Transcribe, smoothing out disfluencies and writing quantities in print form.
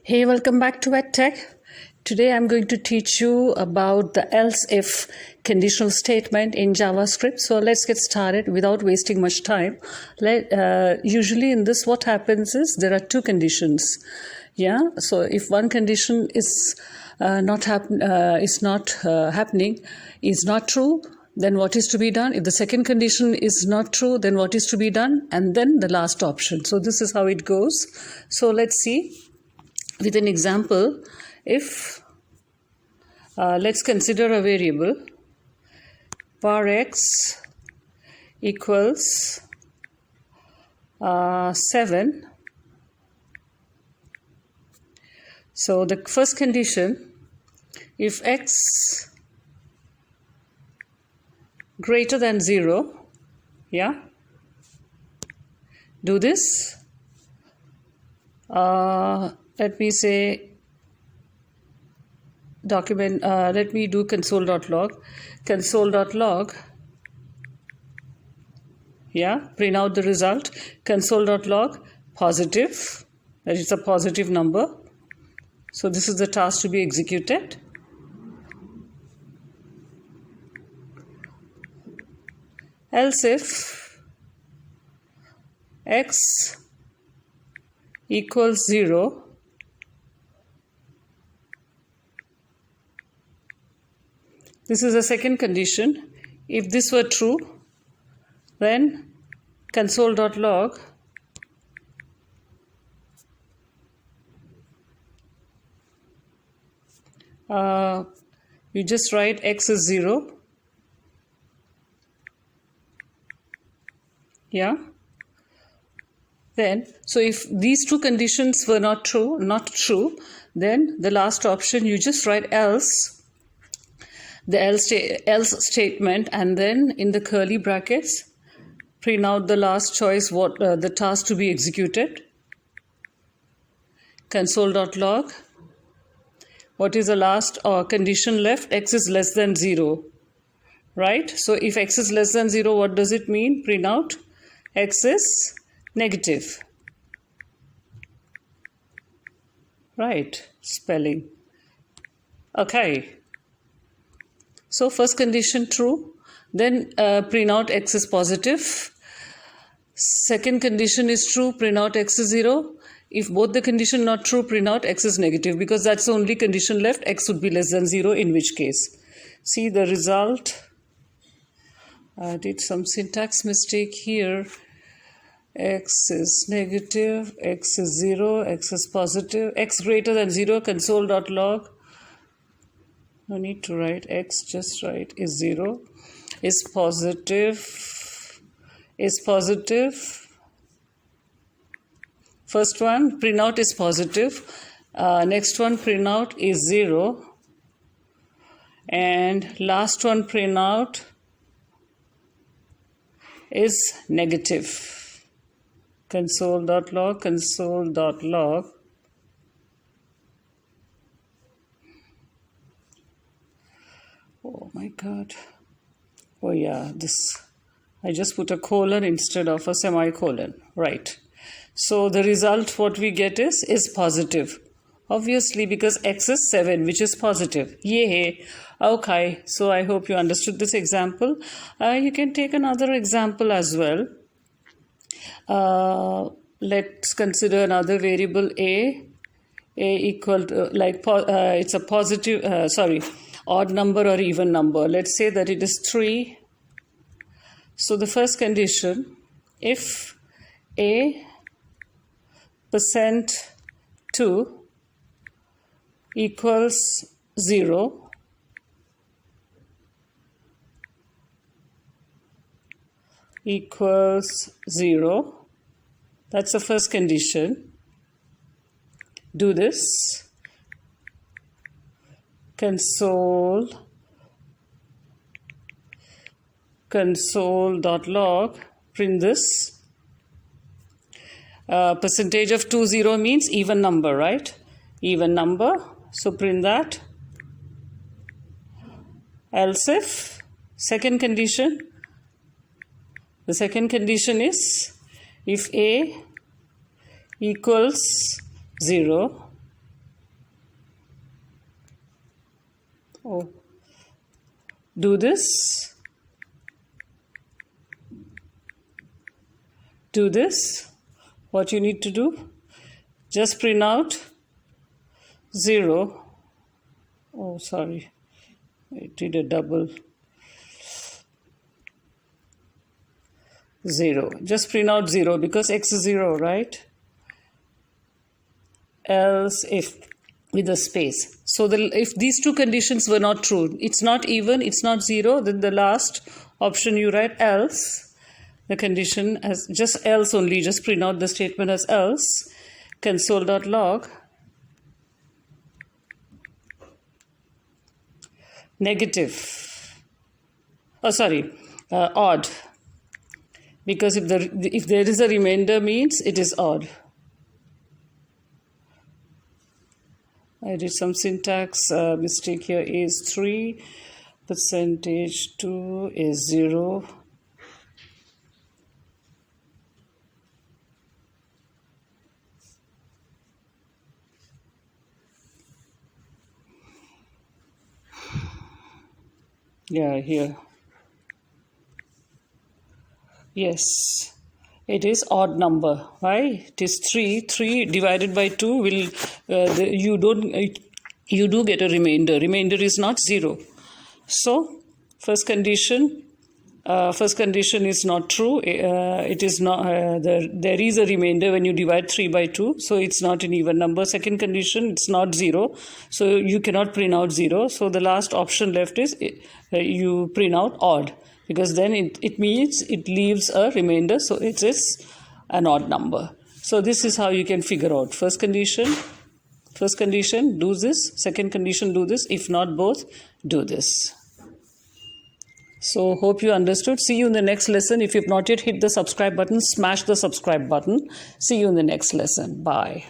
Hey, welcome back to edtech. Today I'm going to teach you about the else-if conditional statement in JavaScript. So let's get started without wasting much time. Usually in this, what happens is there are two conditions. Yeah. So if one condition is not happening, is not true, then what is to be done? If the second condition is not true, then what is to be done? And then the last option. So this is how it goes. So let's see. With an example, if let's consider a variable var x equals 7. So the first condition, if x greater than 0, yeah, do this. Let me say document, let me do console.log. Console.log, yeah, print out the result. Console.log, positive, that is a positive number. So this is the task to be executed. Else if x equals 0, this is the second condition. If this were true, then console.log you just write x is 0. Yeah. Then, so if these two conditions were not true, then the last option you just write else, the else statement, and then in the curly brackets, print out the last choice, what the task to be executed. Console.log. What is the last condition left? X is less than 0, right? So if x is less than 0, what does it mean? Print out x is negative, right? Spelling. Okay. So first condition true, then print out x is positive. Second condition is true, print out x is 0. If both the condition not true, print out x is negative, because that's the only condition left. X would be less than 0, in which case. See the result. I did some syntax mistake here. X is negative, x is 0, x is positive, x greater than 0, console.log. No need to write x, just write is 0, is positive, is positive. First one, print out is positive. Next one, print out is 0. And last one, print out is negative. Console.log, console.log. Oh my God. Oh yeah, this. I just put a colon instead of a semicolon. Right. So the result what we get is positive. Obviously, because x is 7, which is positive. Yay. Okay. So I hope you understood this example. You can take another example as well. Let's consider another variable a equal to, it's a positive, odd number or even number. Let's say that it is 3. So the first condition, if a %2 equals 0, equals 0, that's the first condition. Do this. Console.log, print this. Percentage of 20 means even number, right? Even number. So print that. Else if, second condition. The second condition is if a equals 0, Oh, do this. Do this. What you need to do? Just print out 0. Oh, sorry. I did a double. 0. Just print out 0 because x is 0, right? Else if with a space. So if these two conditions were not true, it's not even, it's not 0, then the last option you write else. The condition as just else only, just print out the statement as else. Console.log negative. Oh, sorry, odd. Because if there is a remainder means it is odd. I did some syntax mistake here. Is 3, percentage 2 is 0. Yeah, here. Yes, it is odd number. Why? It is 3. 3 divided by 2 will you do get a remainder. Remainder is not 0. So first condition is not true. It is not there is a remainder when you divide 3 by 2, so it's not an even number. Second condition, it's not 0, so you cannot print out 0. So the last option left is you print out odd, because then it means it leaves a remainder, so it is an odd number. So this is how you can figure out first condition, do this. Second condition, do this. If not both, do this. So hope you understood. See you in the next lesson. If you've not yet hit the subscribe button, smash the subscribe button. See you in the next lesson. Bye.